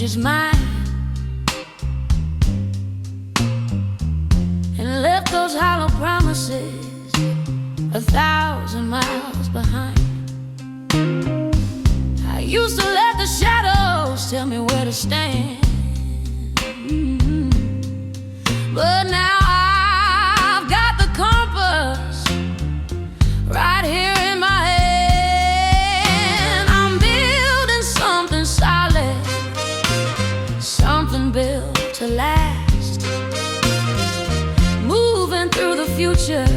his mind and left those hollow promises 1,000 miles behind. I used to let the shadows tell me where to stand, but now I've got the compass right here in my hand. I'm building something solid, something built to last, moving through the future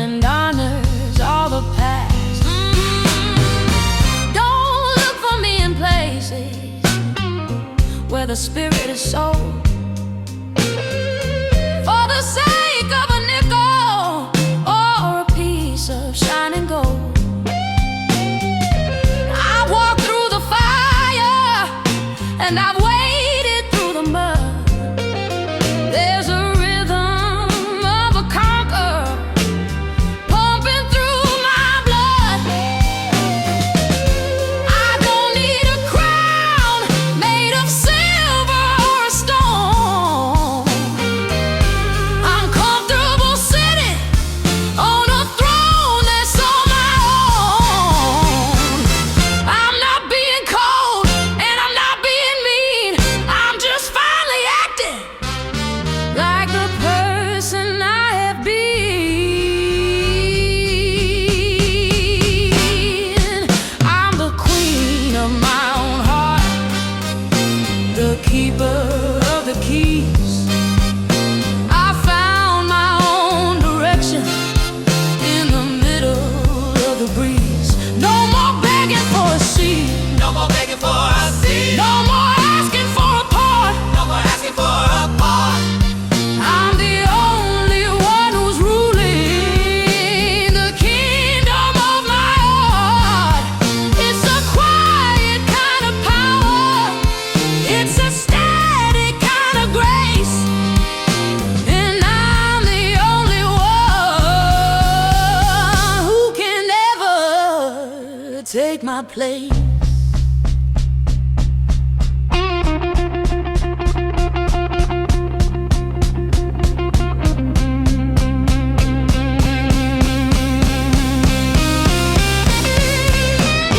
and honors all the past. Don't look for me in places where the spirit is sold for the sake of a nickel or a piece of shining gold. I walked through the fire and I've waded through the mud. There's a rhythm of a conqueror pumping through my blood. I don't need a crown made of silver or a stone. I'm comfortable sitting on a throne that's all my own. I'm not being cold and I'm not being mean. I'm just finally acting like the person I have been. I'm the queen of my own heart, the keeper of the keys. I found my own direction in the middle of the breeze. No more begging for a seat, No more begging for a seat. no more asking for a part. No more asking for a part. I'm the only one who's ruling the kingdom of my heart. It's a quiet kind of power, it's a static kind of grace, and I'm the only one who can ever take my place.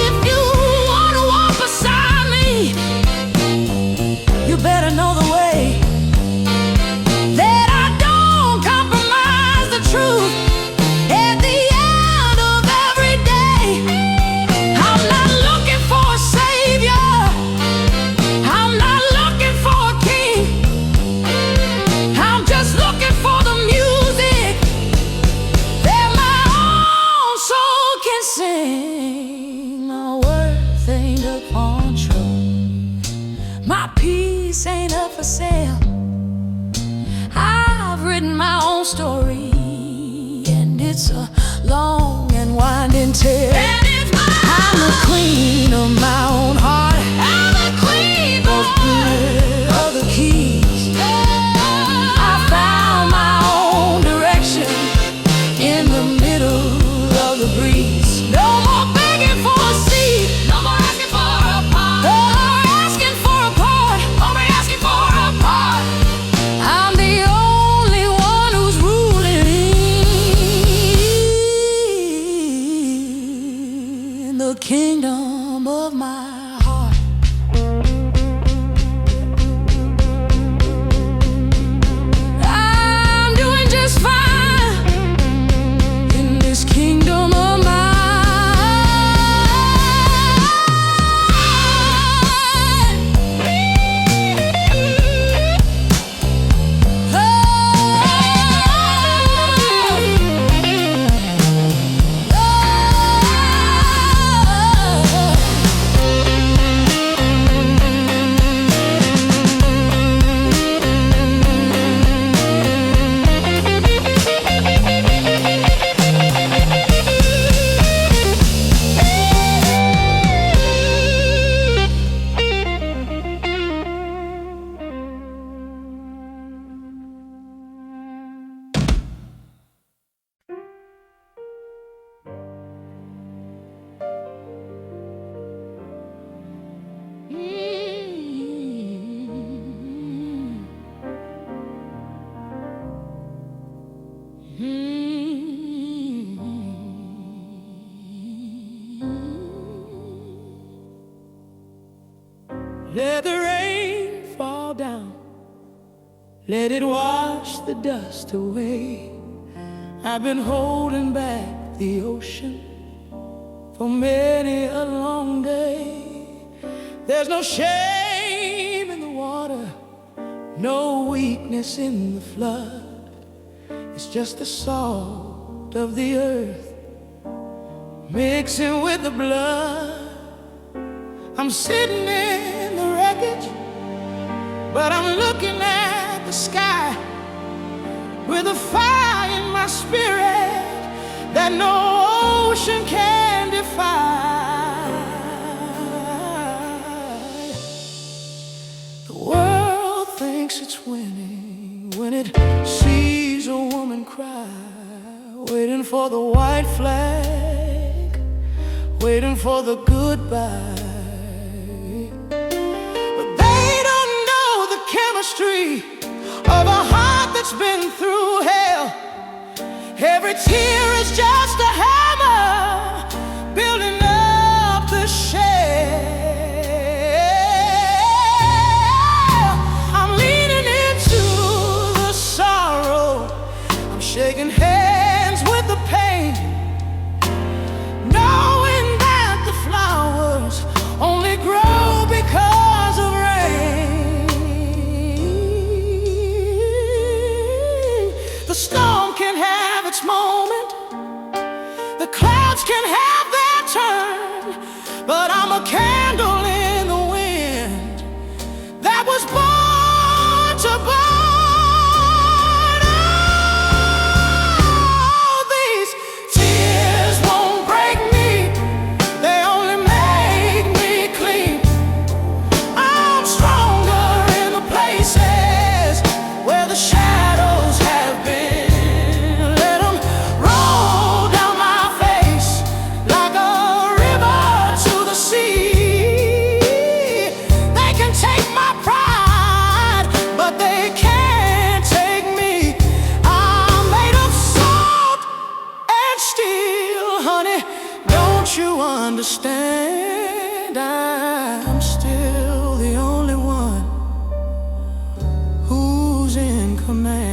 If you wanna walk beside me, you better know the way, that I don't compromise the truth at the end of every day. I'm not looking for a savior, I'm not looking for a king. I'm just looking for the music that my own soul can sing. My worth ain't up on truth, my peace ain't up for sale. I've written my own story, and it's a long and winding tale. And it's I'm the queen of my own heart, I'm the queen the queen of the keys. I found my own direction in the middle of the breeze. No more begging for a seat, No more asking for a part. no more asking for a part. Only asking for a part. I'm the only one who's ruling the kingdom of my heart. let it wash the dust away. I've been holding back the ocean for many a long day. There's no shame in the water, no weakness in the flood. It's just the salt of the earth mixing with the blood. I'm sitting in the wreckage, but I'm looking at the sky with a fire in my spirit that no ocean can defy. The world thinks it's winning when it sees a woman cry, waiting for the white flag, waiting for the goodbye. Of a heart that's been through hell. Every tear is just a hammer building up the shell. I'm leaning into the sorrow, I'm shaking hands with the pain, knowing that the flowers only grow because of rain. The storm can have its moment, the clouds can have their turn, but I'm a candle in the wind that was born to burn. Oh, these tears won't break me, they only make me clean. I'm stronger in the places where the shadows have been. You understand, I'm still the only one who's in command.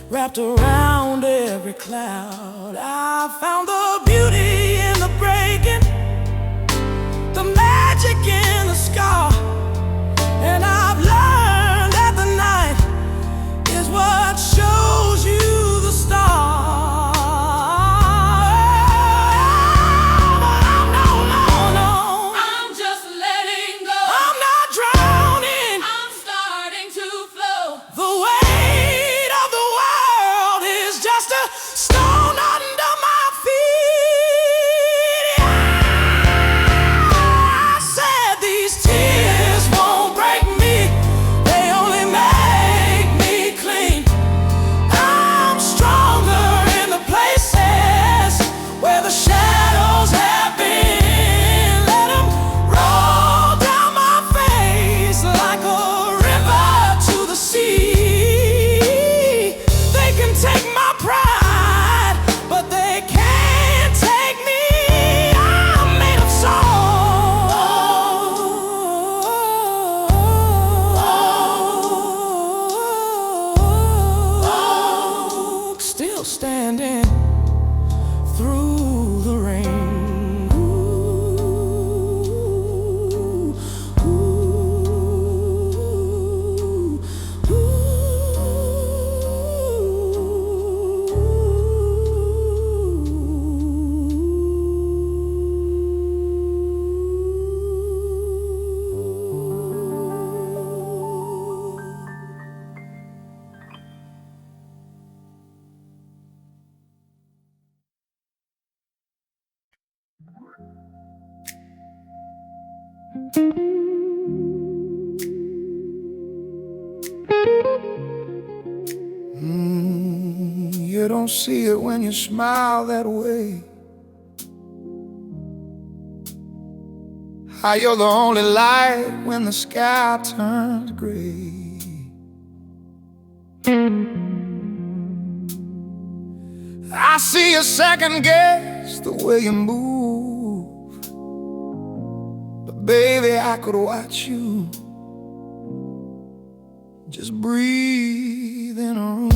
Wrapped around every cloud, I found the beauty in the breaking, the magic in the scar, and I've learned that the night is what shows you the star. Standing through the rain. Ooh, ooh, ooh. You don't see it when you smile that way. How you're the only light when the sky turns gray. I see you second guess the way you move, but baby, I could watch you just breathe in a room.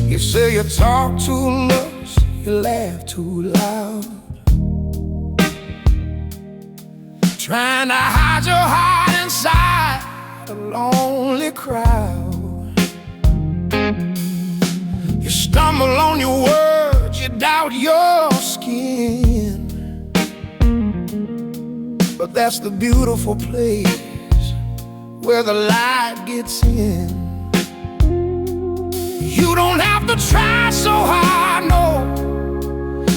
You say you talk too much, you laugh too loud, trying to hide your heart inside a lonely crowd. You stumble on your words, you doubt your skin, but that's the beautiful place where the light gets in. You don't have to try so hard, no.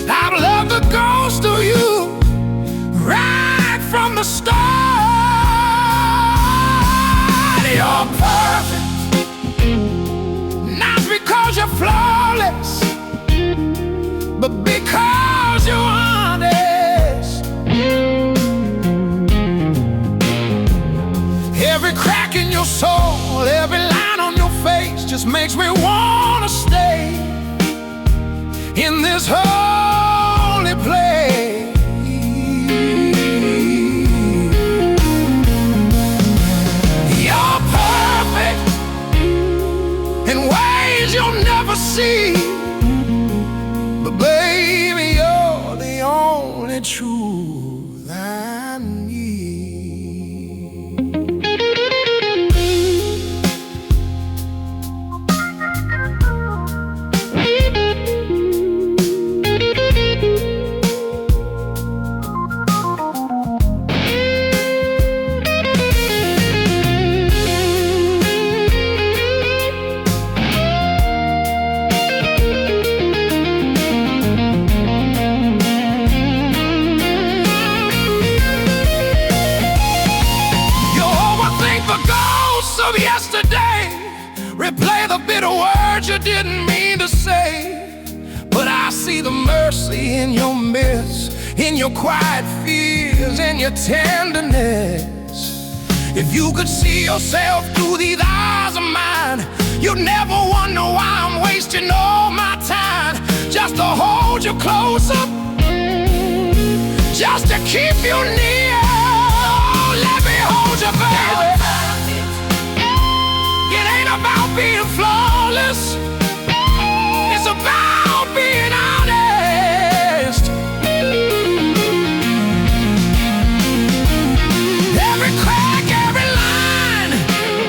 I've loved the ghost of you right from the start. You're perfect, not because you're flawless, but because you're honest. Every crack in your soul, every line on your face just makes me wanna stay in this holy place. You're perfect in ways you'll never see, but baby, you're the only truth I need. Of yesterday, replay the bitter words you didn't mean to say, but I see the mercy in your mess, in your quiet fears, in your tenderness. If you could see yourself through these eyes of mine, you'd never wonder why I'm wasting all my time just to hold you closer, just to keep you near. Oh, let me hold you, baby. About being flawless, it's about being honest. Every crack, every line,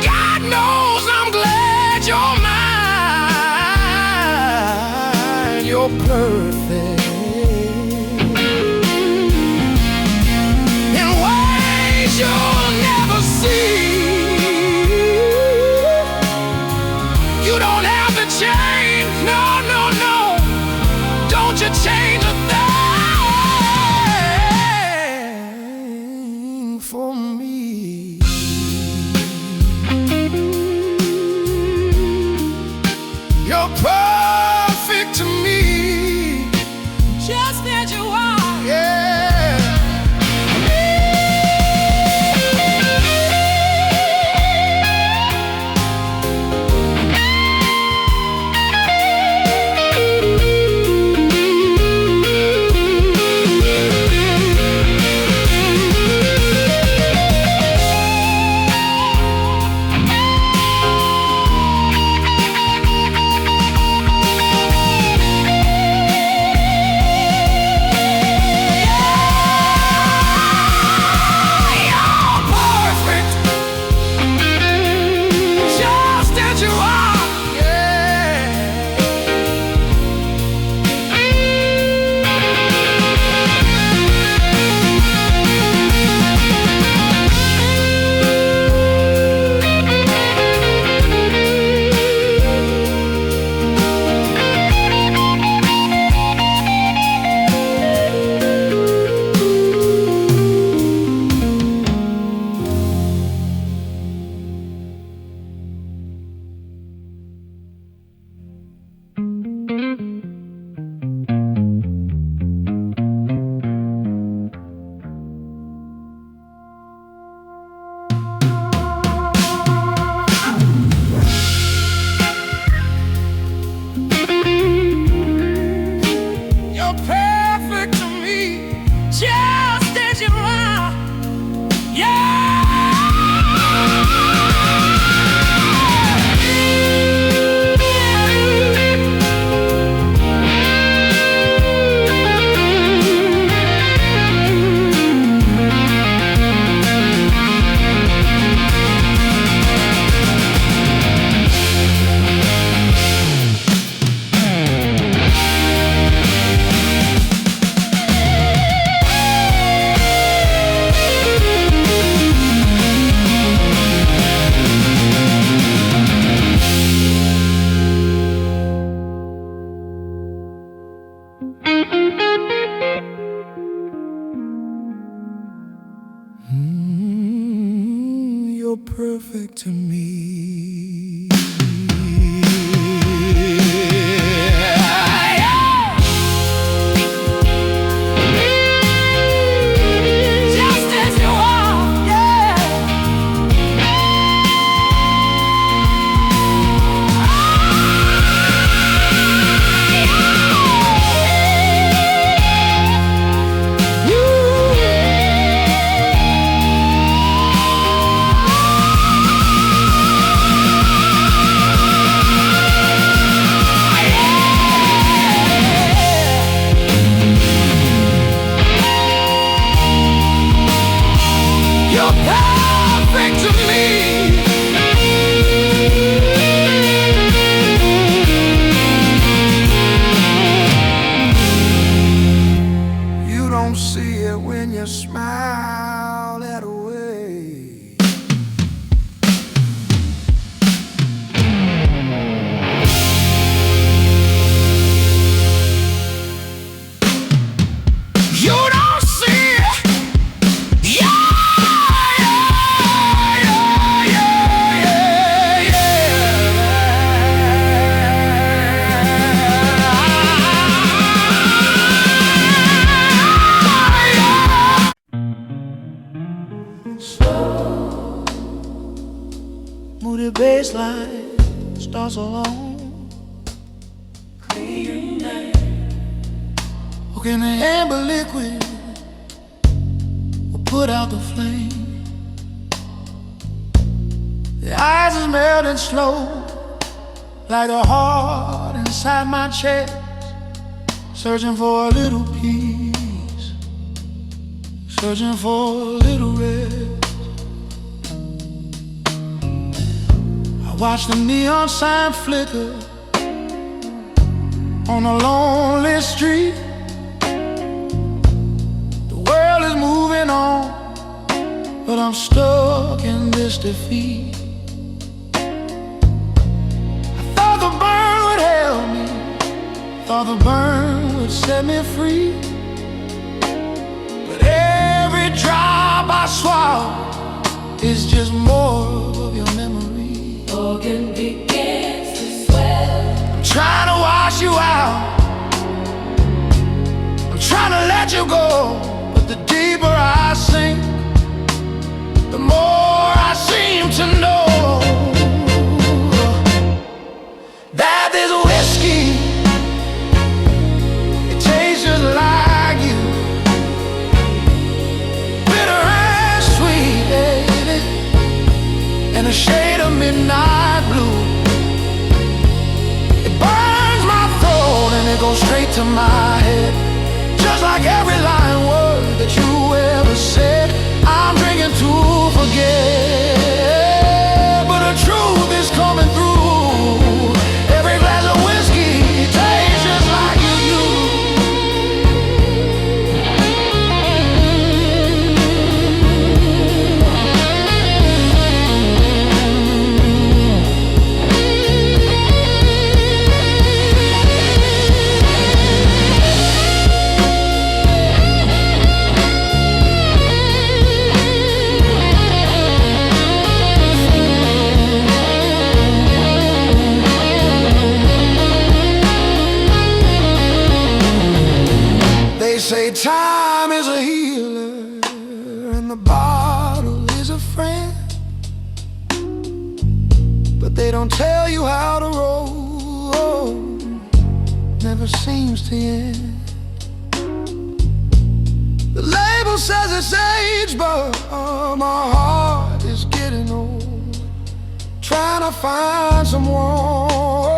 God knows I'm glad you're mine. You're perfect in ways you'll never see. You don't have to change, no, no, no. Don't you change a thing for me. You're perfect to me, just as you are, yeah. perfect to me. Just as you are, yeah. You're perfect to me. You don't see it when you smile that way. You don't see it. Moody baseline starts alone. Clear night. Hooking the amber liquid will put out the flame. The ice is melting slow, like a heart inside my chest, searching for a little peace, searching for a little rest. I watch the neon sign flicker on a lonely street. The world is moving on, but I'm stuck in this defeat. I thought the burn would help me, thought the burn would set me free, but every drop I swallow is just more of your memory. Organ begins to swell. I'm trying to wash you out, I'm trying to let you go, but the deeper I sink, the more I seem to know that this whiskey, it tastes just like you, bitter and sweet, baby, and a shade of midnight blue. It burns my throat and it goes straight to my head, just like every lying word that you ever said. I'm drinking to forget, but the truth is coming through. Every glass of whiskey tastes just like you do. They say time is a healer and the bottle is a friend, but they don't tell you how to roll, never seems to end. The label says it's age, but my heart is getting old, trying to find some warmth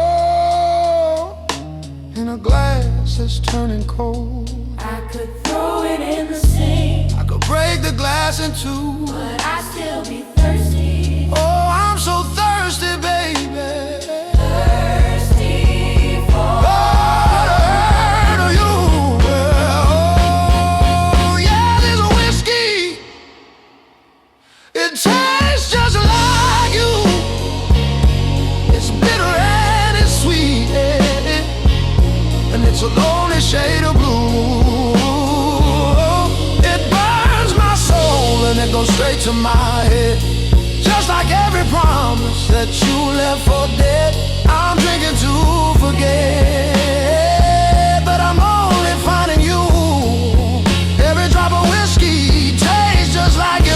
in a glass that's turning cold. I could throw it in the sink, I could break the glass in two, but I'd still be thirsty. oh, I'm so thirsty, baby. Thirsty for Oh, the hurt of you. Oh, yeah, this whiskey, it tastes just like you. It's bitter and it's sweet, and it's a lonely shade of blue. It burns my soul and it goes straight to my head, just like like every promise that you left for dead. I'm drinking to forget, but I'm only finding you. Every drop of whiskey tastes just like you.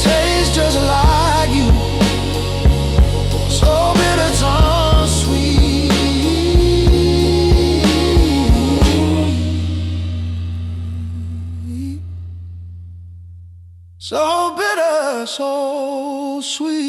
Tastes just like you. So bitter, so sweet. So bitter, so sweet.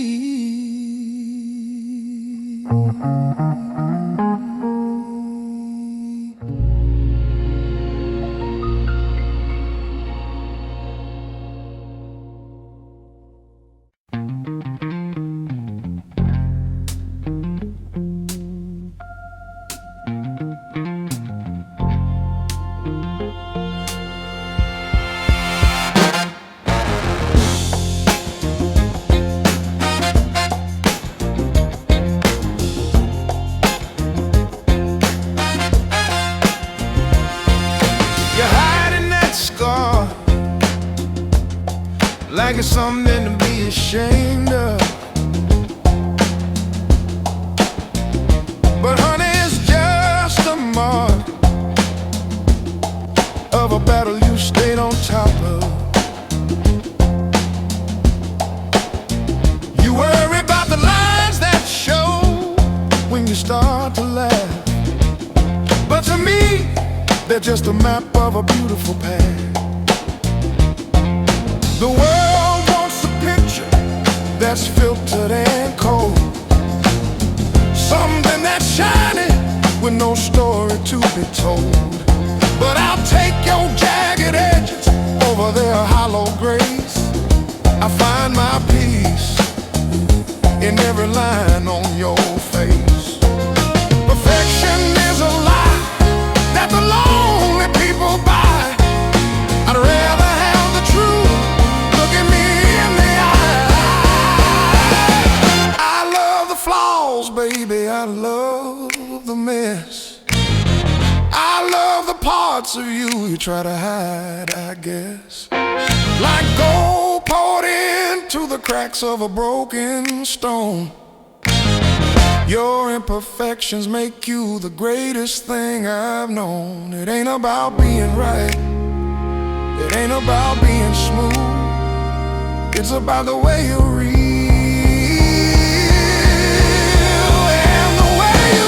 Like it's something to be ashamed of. But honey, it's just a mark of a battle you stayed on top of. You worry about the lines that show when you start to laugh, but to me, they're just a map of a beautiful path. The world wants a picture that's filtered and cold, something that's shiny with no story to be told. But I'll take your jagged edges over their hollow grace. I find my peace in every line on your face. Perfection is a lie that the lonely people buy. I'd rather have the truth. Look at me in the eye. I love the flaws, baby, I love the mess. I love the parts of you try to hide, I guess. Like gold poured into the cracks of a broken stone. Your imperfections make you the greatest thing I've known. It ain't about being right, it ain't about being smooth. It's about the way you read and the way you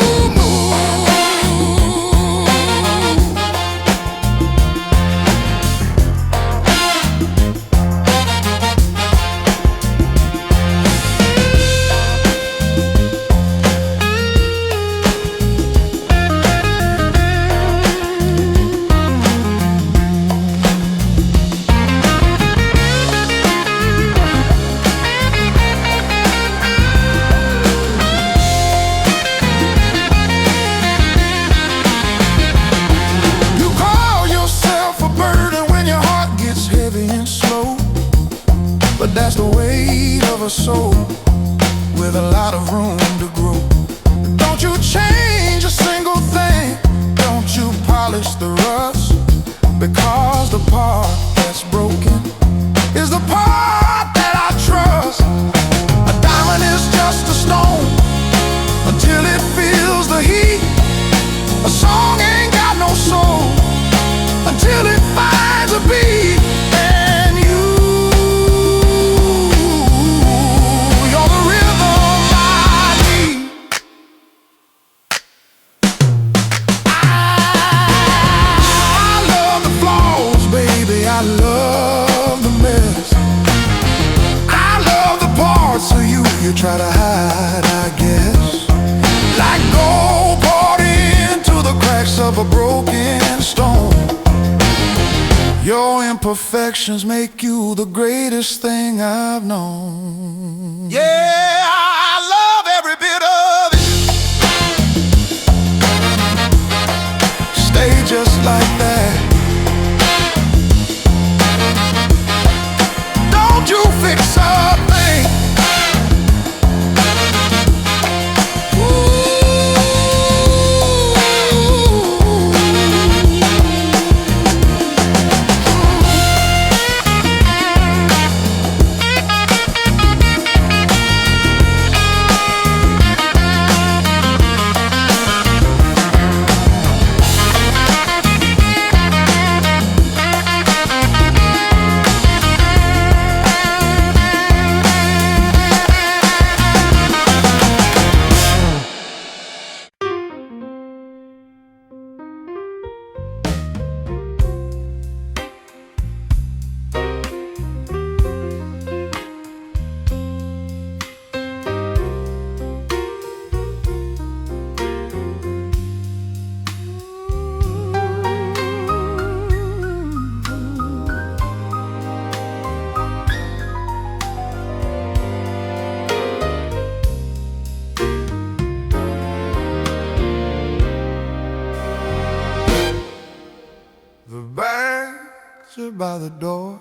that's the weight of a soul with a lot of room to grow. Don't you change a single thing, don't you polish the rust, because the part that's broken is the part that I trust. A diamond is just a stone until it feels the heat. A song ain't got no soul until it finds a beat. I love the mess. I love the parts of you try to hide, I guess. Like gold poured into the cracks of a broken stone. Your imperfections make you the greatest thing I've known. Yeah, I love every bit of it. Stay just like that. You fix something. by the door,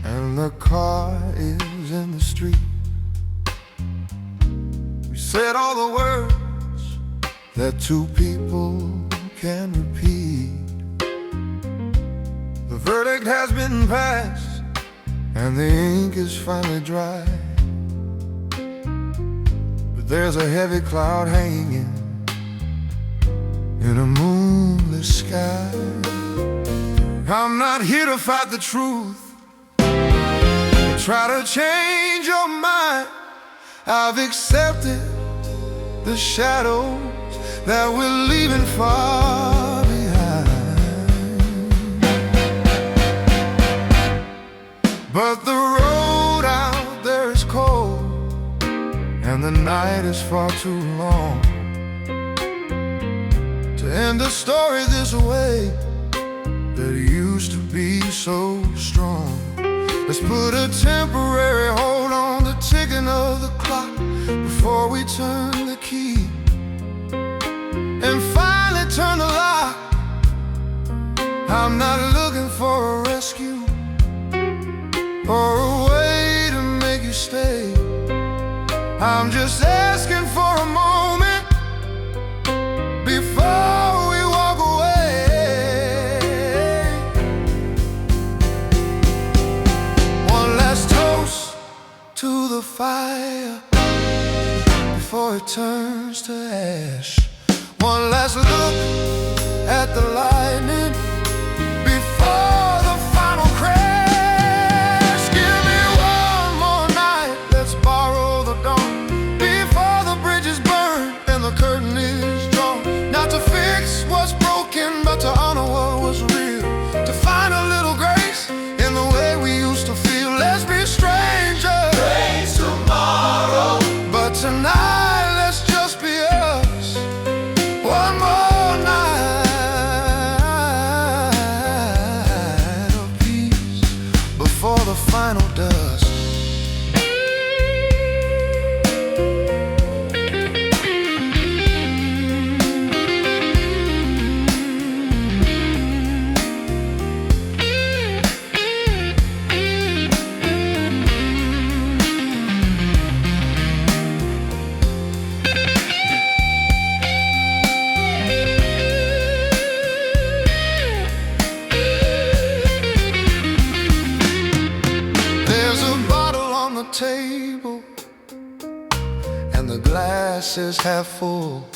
and the car is in the street. We said all the words that two people can repeat. The verdict has been passed, and the ink is finally dry. But there's a heavy cloud hanging in a moonless sky. I'm not here to fight the truth or try to change your mind. I've accepted the shadows that we're leaving far behind. But the road out there is cold, and the night is far too long to end the story this way that used to be so strong. Let's put a temporary hold on the ticking of the clock before we turn the key and finally turn the lock. I'm not looking for a rescue or a way to make you stay. I'm just asking for a moment before we walk away. One last toast to the fire before it turns to ash. One last look at the lightning before the final crash. Give me one more night, let's borrow the dawn before the bridges burn and the curtain is drawn. Not to fix what's broken, but to honor what was real, to find a little grace in the way we used to feel. Let's be strangers, Praise tomorrow, but tonight let's just be us. One more night of peace before the final dust. There's a bottle on the table, and the glass is half full.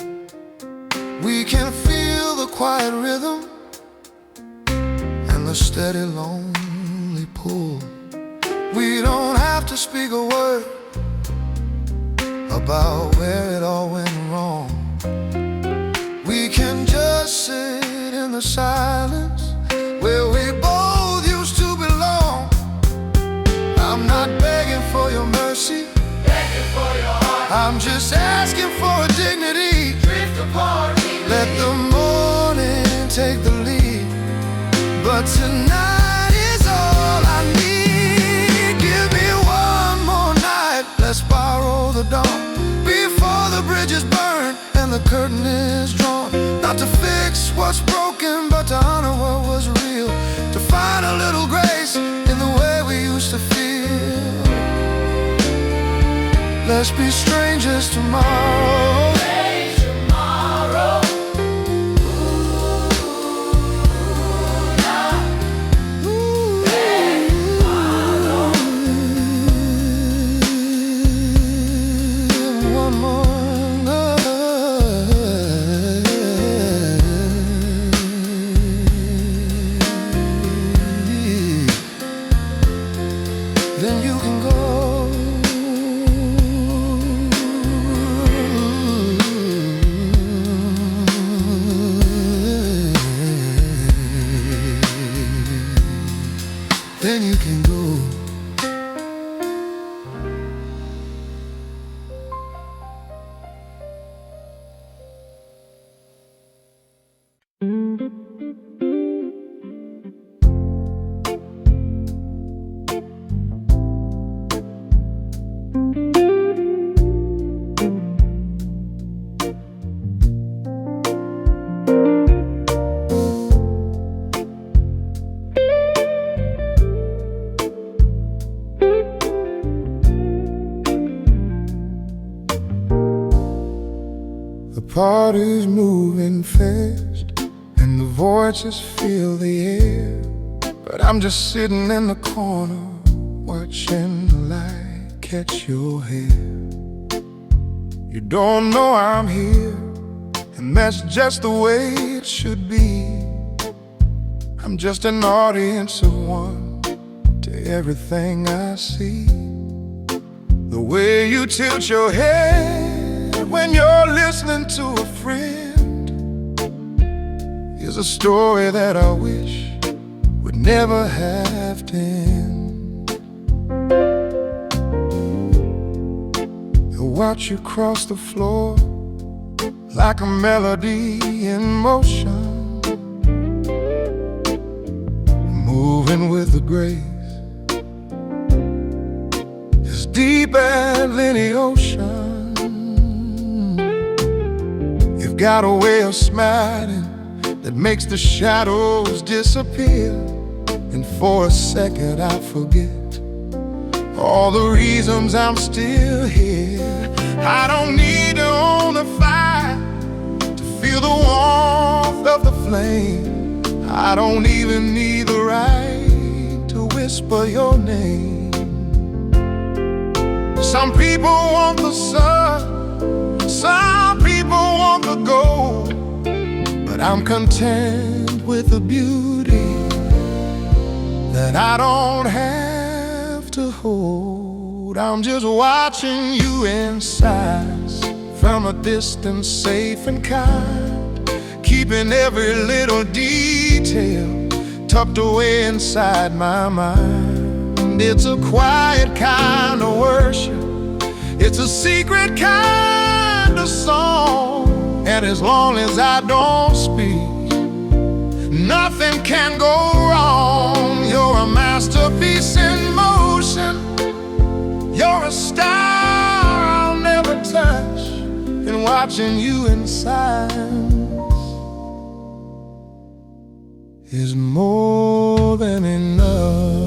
We can feel the quiet rhythm and the steady lonely pull. We don't have to speak a word about where it all went wrong. We can just sit in the silence where we both used to belong. I'm not begging for your mercy, begging for your heart. I'm just asking for dignity. Drift apart, Let the morning take the lead, but tonight is all I need. Give me one more night, let's borrow the dawn before the bridges burn and the curtain is drawn. Not to fix what's broken, but to honor what was real, to find a little grace in the way we used to feel. Let's be strangers tomorrow. praise tomorrow. One more night, then you can go. heart is moving fast, and the voices fill the air. But I'm just sitting in the corner, watching the light catch your hair. You don't know I'm here, and that's just the way it should be. I'm just an audience of one to everything I see. The way you tilt your head when you're listening to a friend is a story that I wish would never have to end. I watch you cross the floor like a melody in motion, moving with a grace as deep as any ocean. You've got a way of smiling that makes the shadows disappear, and for a second I forget all the reasons I'm still here. I don't need to own a fire to feel the warmth of the flame. I don't even need the right to whisper your name. Some people want the sun, some people want the gold, but I'm content with the beauty that I don't have to hold. I'm just watching you in silence from a distance, safe and kind, keeping every little detail tucked away inside my mind. It's a quiet kind of worship, it's a secret kind of song, and as long as I don't speak, nothing can go wrong. You're a masterpiece in motion, you're a star I'll never touch, and watching you in silence is more than enough.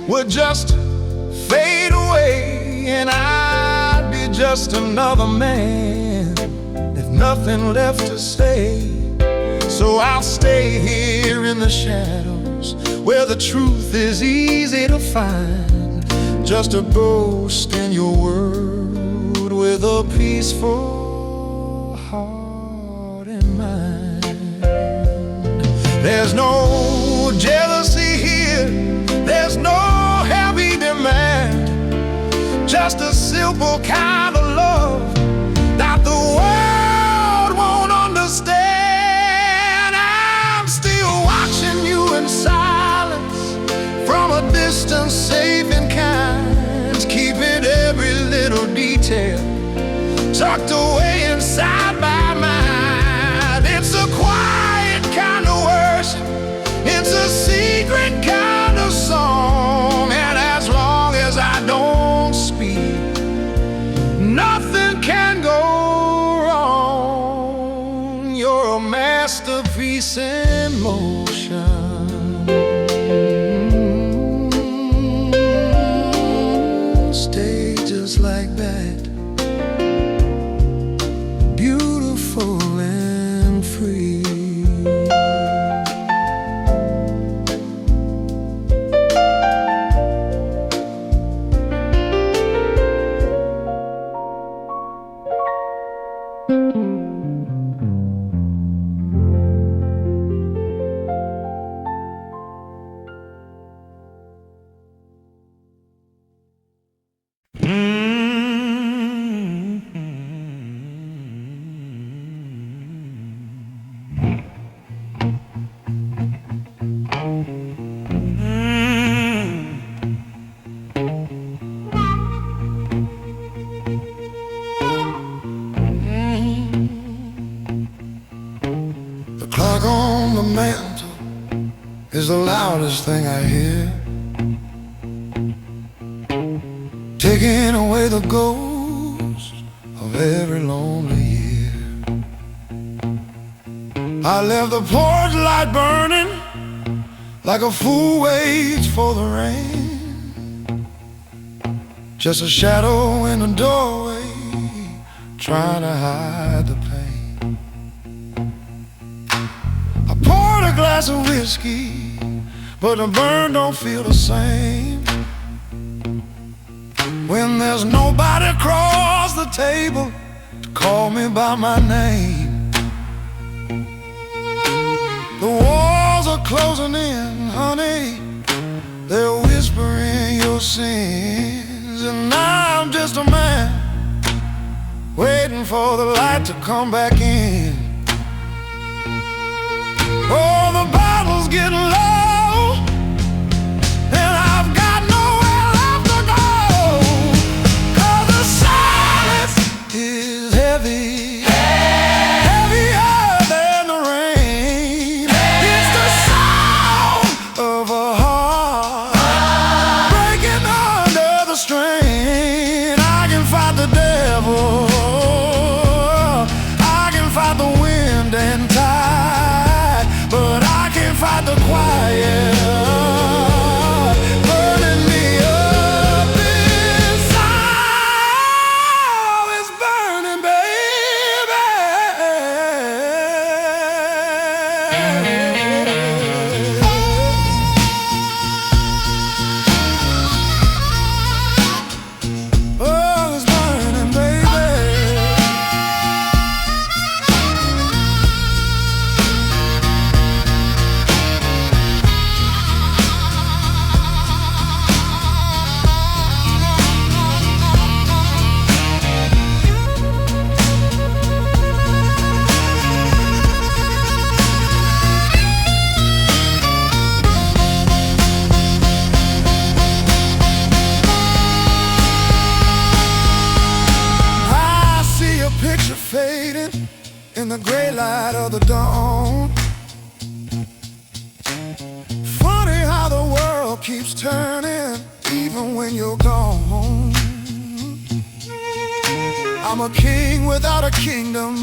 Would just fade away, and I'd be just another man with nothing left to say. So I'll stay here in the shadows where the truth is easy to find, just a ghost in your world with a peaceful heart and mind. There's no jealousy here, there's no heavy demand, just a simple kind of love that the world won't understand. I'm still watching you in silence from a distance, safe and kind, keeping every little detail tucked away inside my mind. It's a quiet kind of worship, it's a secret kind of song, and as long as I don't speak, nothing can go wrong. You're a masterpiece in motion. Stay just like that, beautiful and free. is the loudest thing I hear, taking away the ghost of every lonely year. I left the porch light burning like a fool waits for the rain, just a shadow in the doorway trying to hide the pain. I poured a glass of whiskey, but the burn don't feel the same when there's nobody across the table to call me by my name. The walls are closing in, honey, they're whispering your sins, and I'm just a man waiting for the light to come back in. Oh, the bottle's getting low, and I've got nowhere left to go, 'cause the silence is heavy, heavier than the rain. It's the sound of a heart breaking under the strain. I can fight the devil, the wind and tide, but I can't fight the quiet burning me up inside. Oh, it's burning, baby. Oh, it's burning, baby. Picture fading in the gray light of the dawn. Funny how the world keeps turning even when you're gone. I'm a king without a kingdom,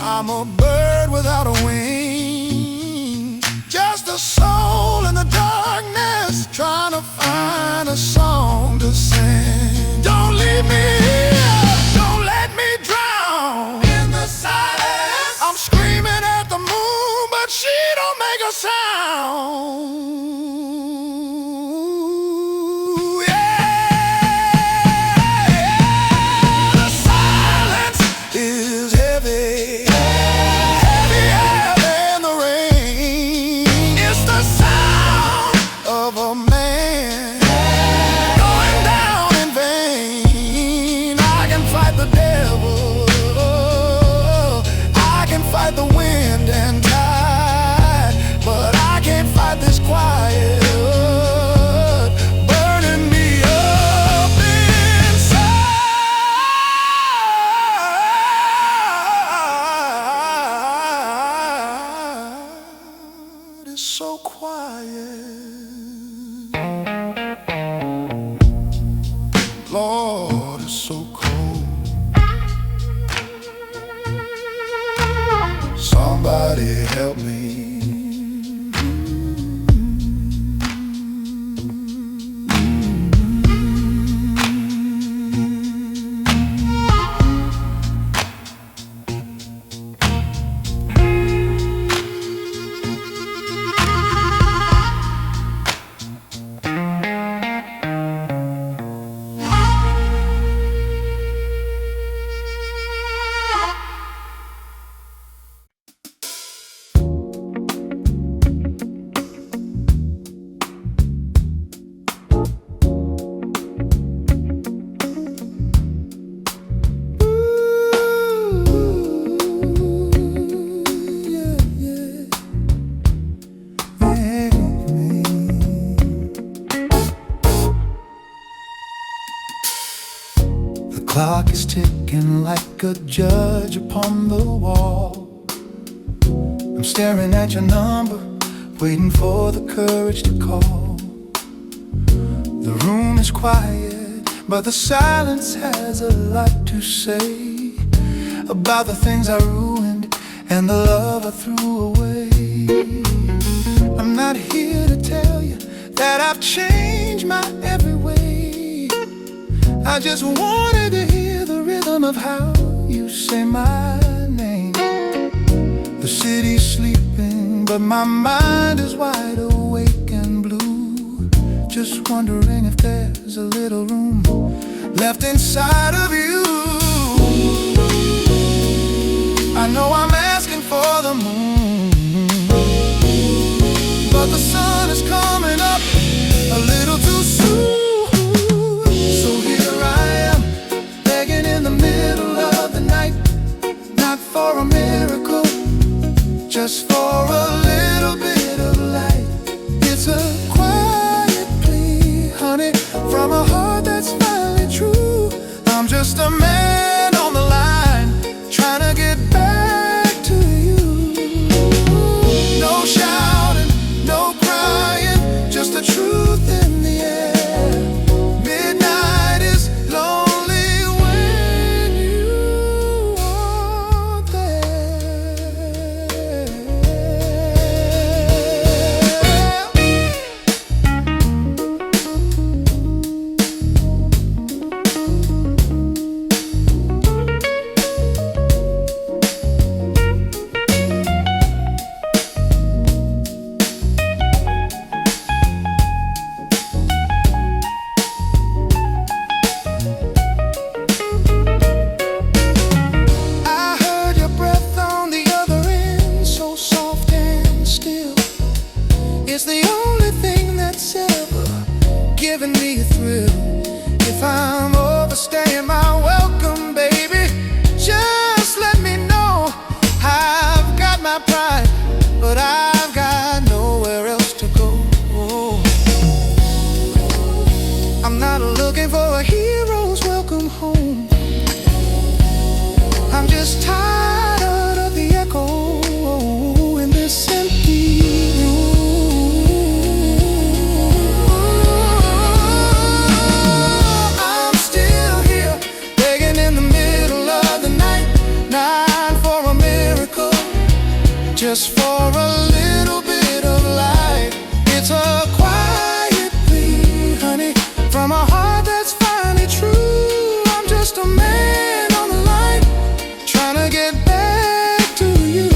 I'm a bird without a wing, just a soul in the darkness trying to find a song to sing. Don't leave me here, don't let me drown in the silence. I'm screaming at the moon, but she don't make a sound. The silence is heavy, heavier than the rain. It's the sound of a man going down in vain. I can fight the devil, I can fight the wind and tide, but I can't fight this quiet burning me up inside. It's so quiet, Lord, it's so cold. Somebody help me. Clock is ticking like a judge upon the wall. I'm staring at your number, waiting for the courage to call. The room is quiet, but the silence has a lot to say about the things I ruined and the love I threw away. I'm not here to tell you that I've changed my every way. I just wanted to hear the rhythm of how you say my name. The city's sleeping, but my mind is wide awake and blue, just wondering if there's a little room left inside of you. I know I'm asking for the moon, but the sun is coming up a little too soon. So here I am, begging in the middle of the night, not for a miracle, just for a little bit of light. It's a quiet plea, honey, from a heart that's finally true. I'm just a man on the line, trying to get back to you. No shouting, no crying, just the truth in the air. Midnight is lonely when you aren't there. I heard your breath on the other end, so soft and still. It's the only thing that's ever given me a thrill. If I'm overstaying my welcome, baby, just let me know. I've got my pride, but I've got nowhere else to go. I'm not looking for a hero's welcome home. I'm just tired of the echo in this empty room. I'm still here, begging in the middle of the night, not for a miracle, just for a little bit of light. It's a quiet plea, honey, from a heart that's finally true. I'm just a man on the line, trying to get back to you.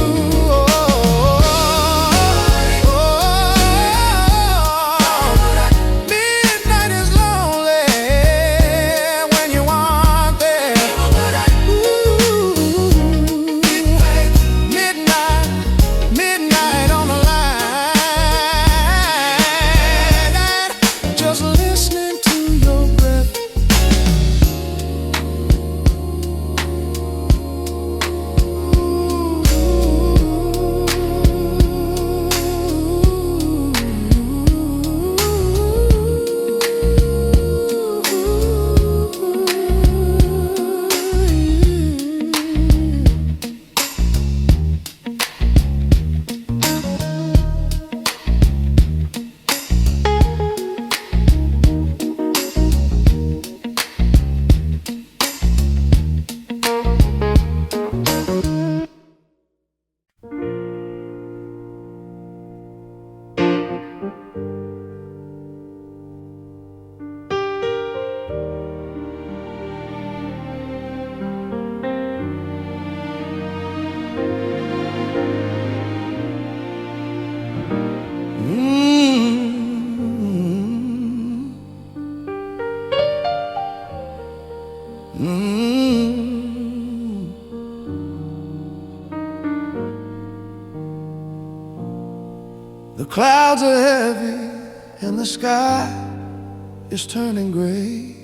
Midnight is lonely when you aren't there. Ooh, midnight on the line, just listening to your breath. The clouds are heavy and the sky is turning gray,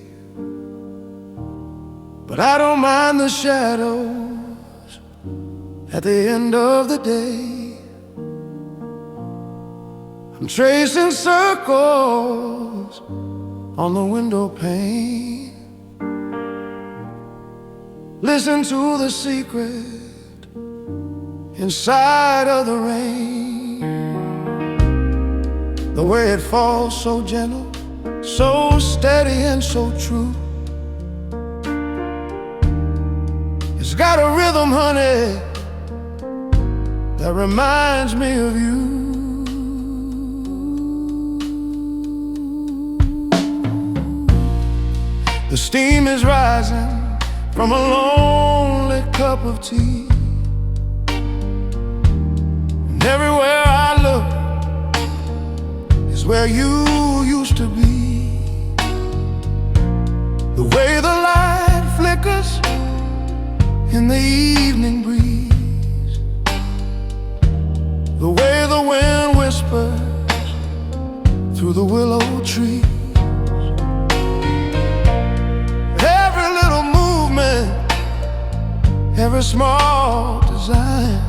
but I don't mind the shadows at the end of the day. I'm tracing circles on the window pane. Listen to the secret inside of the rain. The way it falls so gentle, so steady and so true. It's got a rhythm, honey, that reminds me of you. The steam is rising from a lonely cup of tea, and everywhere I look is where you used to be. The way the light flickers in the evening breeze, the way the wind whispers through the willow tree. Every little movement, every small design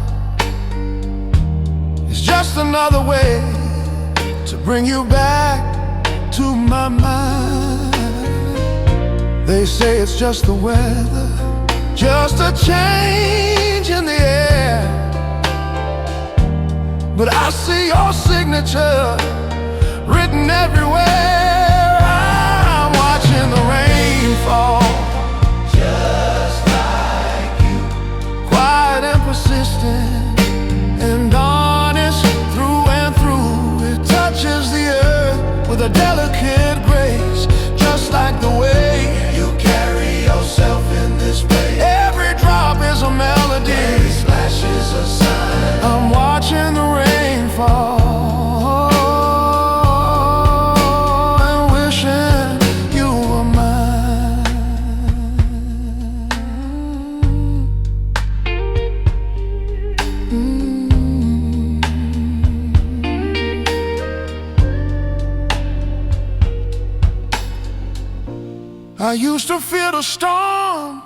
is just another way to bring you back to my mind. They say it's just the weather, just a change in the air, but I see your signature written everywhere. I'm watching the rain fall, just like you, quiet and persistent and honest through and through. It touches the earth with a delicate grace, just like the way you carry yourself in this place. Every drop is a melody, every splash is a sign. I'm watching the rain fall and wishing you were mine. I used to fear the storm,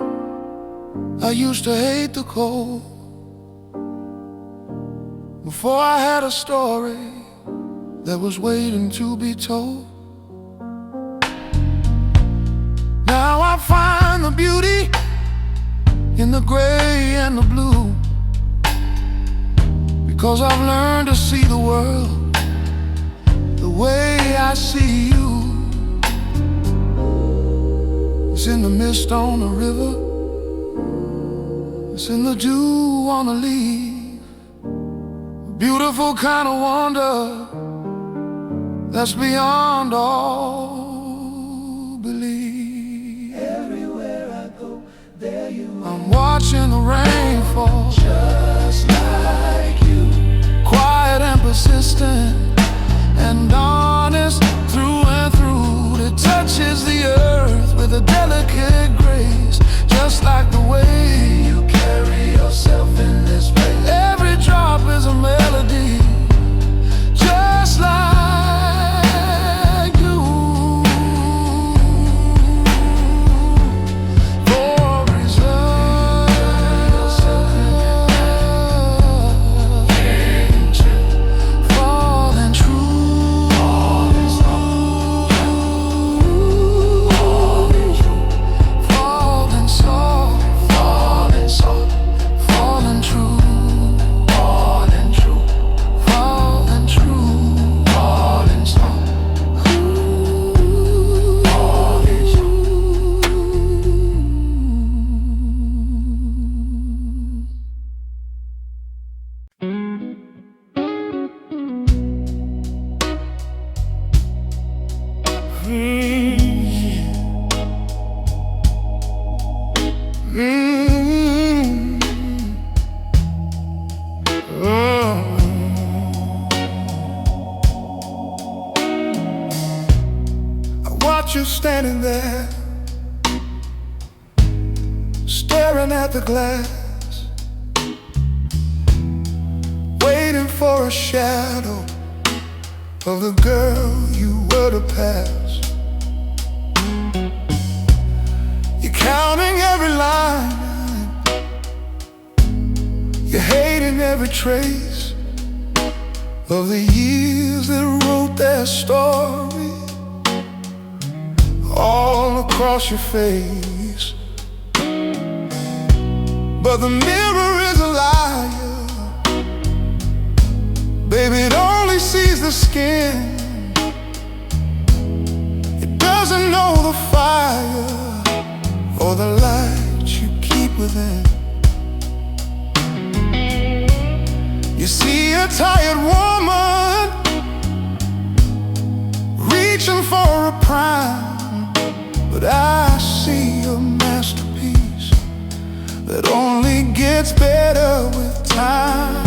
I used to hate the cold, before I had a story that was waiting to be told. Now I find the beauty in the gray and the blue, because I've learned to see the world the way I see you. It's in the mist on the river, it's in the dew on the leaf, a beautiful kind of wonder that's beyond all belief. Everywhere I go, there you are. I'm watching the rain fall, just like you, quiet and persistent and honest through and through. It touches the earth with a delicate grace, just like the way you carry yourself in this place. Every drop is a melody, just like you. For reserve, falling true, falling soft, falling soft, falling true, falling true, falling true, falling soft, falling true. I watch you standing there, staring at the glass, waiting for a shadow of the girl you were to pass. You're counting every line, you're hating every trace of the years that wrote their story all across your face. But the mirror is a liar, baby, it only sees the skin for the light you keep within. You see a tired woman reaching for a prime, but I see a masterpiece that only gets better with time.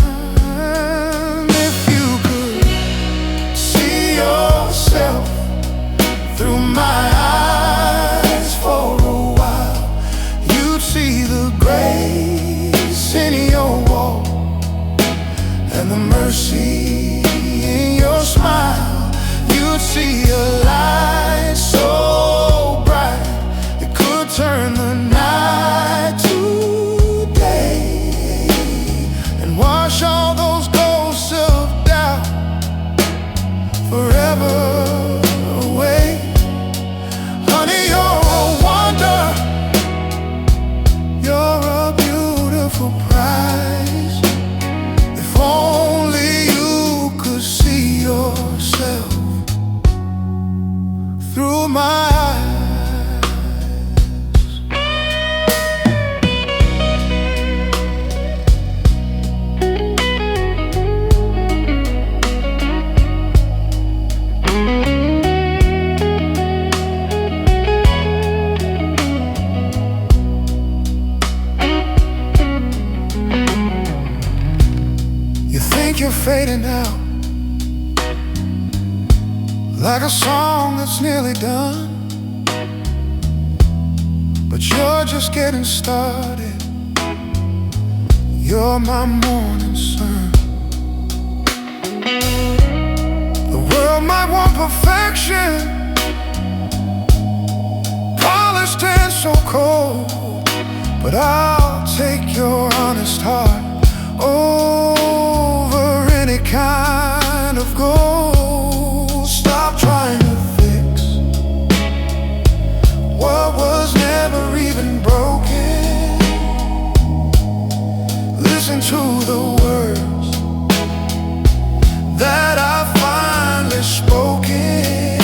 If you could see yourself through my eyes for a while, you'd see the grace in your walk and the mercy in your smile. You'd see a light so bright it could turn the night to day and wash all those ghosts of doubt forever away. Honey, you're a wonder, you're a beautiful prize. If only you could see yourself through my eyes. You think you're fading out like a song that's nearly done, but you're just getting started. You're my morning sun. The world might want perfection, polished and so cold, but I'll take your honest heart over any kind of gold. Stop trying to fix what was never even broken. Listen to the words that I finally spoken.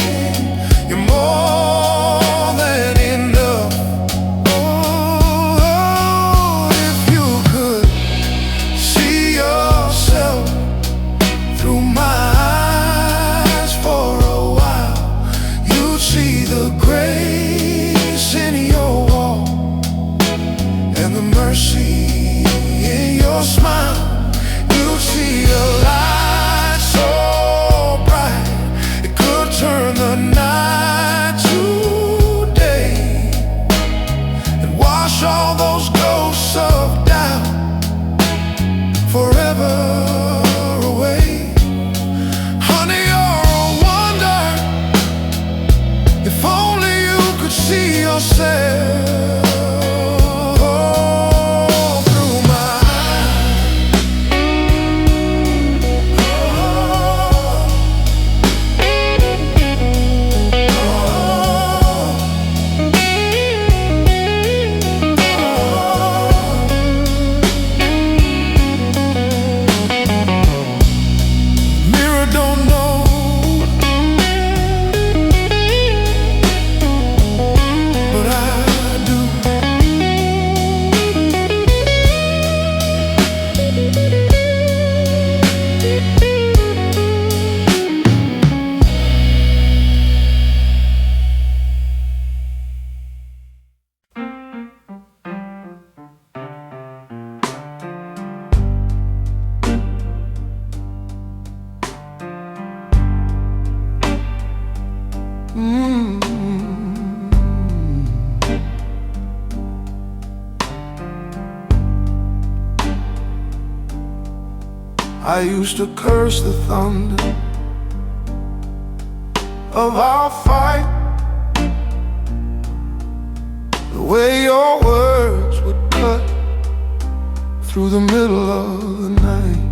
You're more than enough. Oh, if you could see yourself through my eyes for a while, you'd see the grace in your walk and the mercy in your smile. You'd see a light so bright it could turn the night to day and wash all those ghosts of doubt forever away. Honey, you're a wonder. If only you could see yourself through my eyes. Mirror don't know, but I do. I used to curse the thunder of our fight, the way your words would cut through the middle of the night.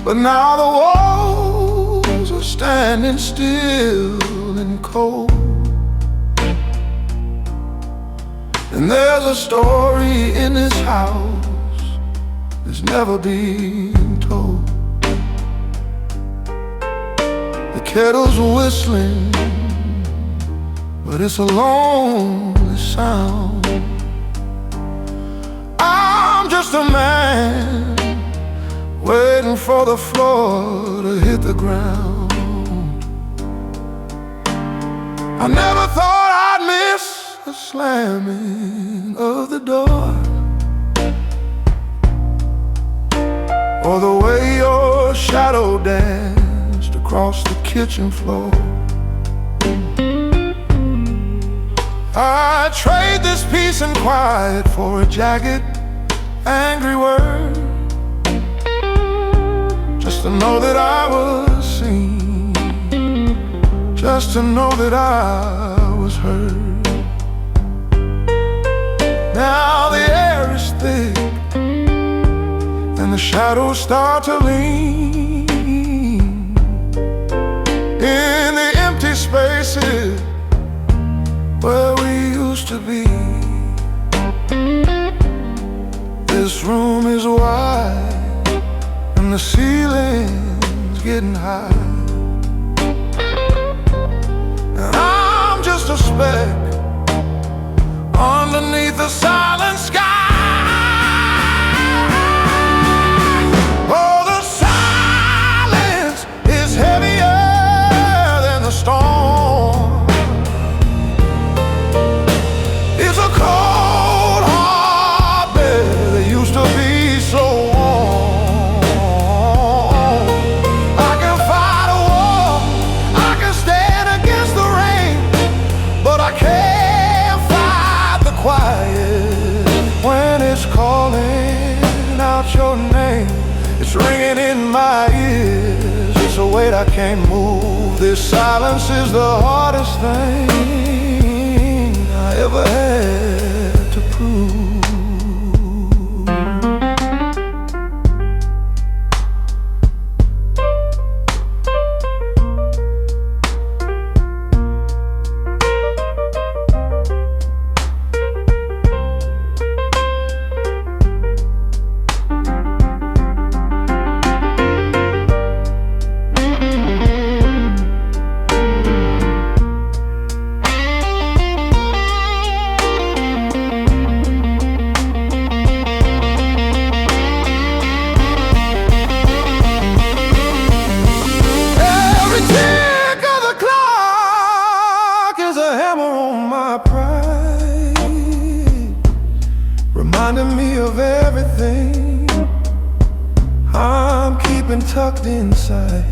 But now the walls are standing still and cold, and there's a story in this house that's never been told. The kettle's whistling, but it's a lonely sound. I'm just a man waiting for the floor to hit the ground. I never thought I'd miss the slamming of the door, or the way your shadow danced across the kitchen floor. I'd trade this peace and quiet for a jagged, angry word, just to know that I was seen, just to know that I was heard. Now the air is thick and the shadows start to lean in the empty spaces where we used to be. This room is wide and the ceiling's getting high, and I'm just a speck underneath the silent sky. Oh, the silence is heavier than the storm. It's a cold, hard bed that used to be so warm. I can fight a war, I can stand against the rain, but I can't fight the quiet when it's calling out your name. It's ringing in my ears, it's a weight I can't move. This silence is the hardest thing I ever had to prove. Reminding me of everything I'm keeping tucked inside.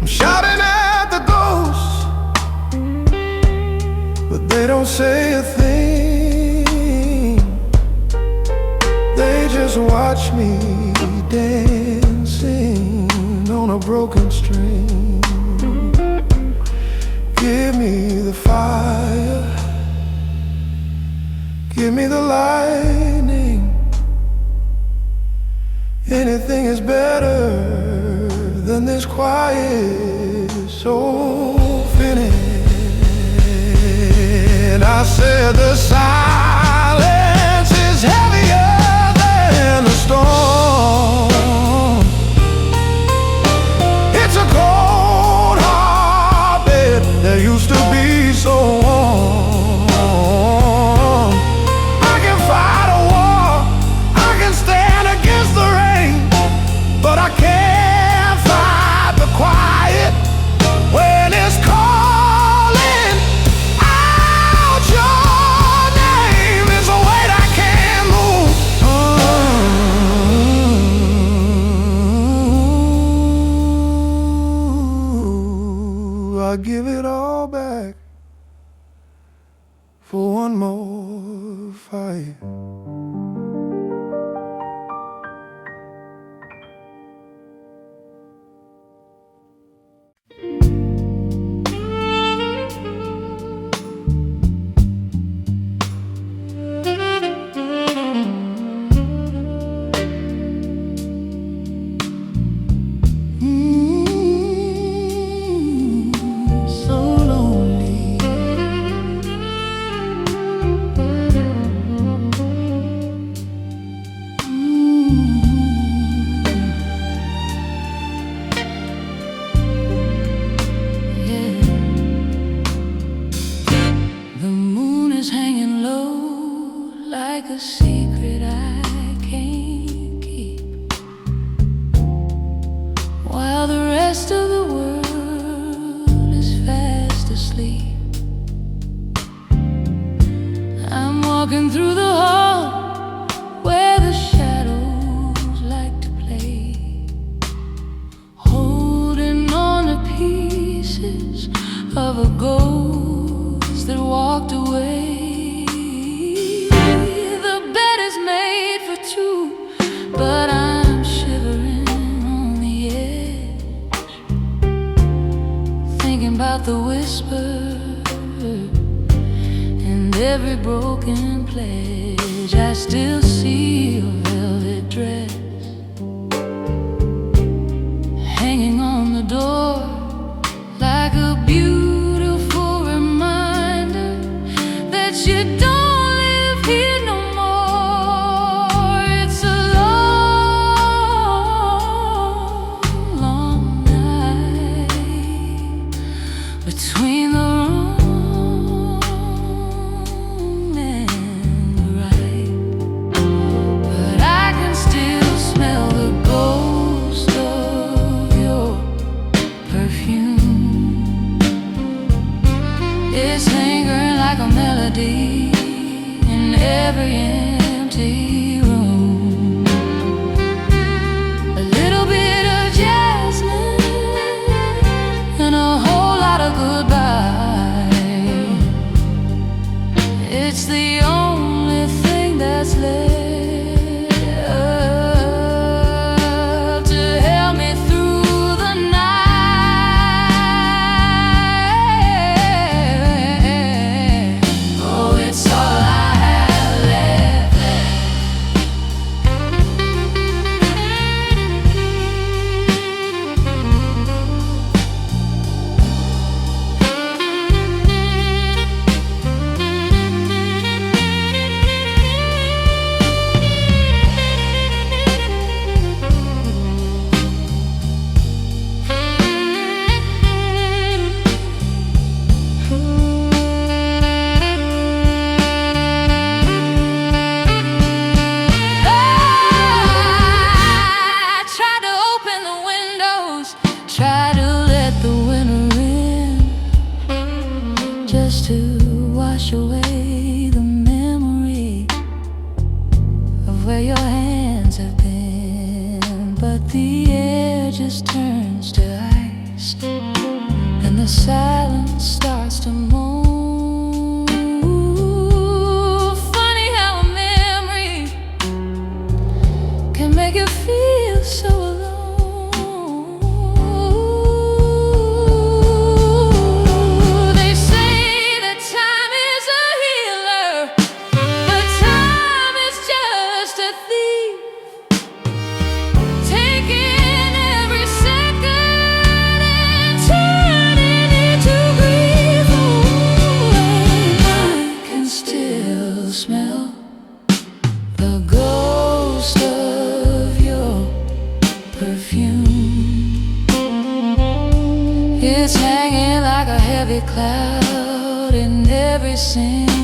I'm shouting at the ghosts, but they don't say a thing. They just watch me dancing on a broken string. Give me the fire, give me the lightning. Anything is better than this quiet soul feeling. I said the silence is heavier than the storm. It's a cold, hard bed that used to be so warm. But I can't fight the quiet when it's calling out your name. It's a weight I can't move. I give it all back for one more fight. the whisper and every broken pledge. I still see your velvet dress hanging on the door like a beautiful reminder that you don't live here no more. It's a long, long night between the wrong and the right, but I can still smell the ghost of your perfume. It's lingering like a melody in every empty room. A little bit of jasmine and a whole lot of goodbye. It's the only thing that's left to help me through the night. Oh, it's all I have left. I tried to open the windows, try to let the winter in, just to wash away the memory of where your hands have been. But the air just turns to ice and the silence starts to moan. Funny how a memory can make you feel so alone. They say that time is a healer, but time is just a thief, taking every second and turning it to grief. Oh, I can still smell the ghost of your perfume. It's hanging like a heavy cloud in every scene.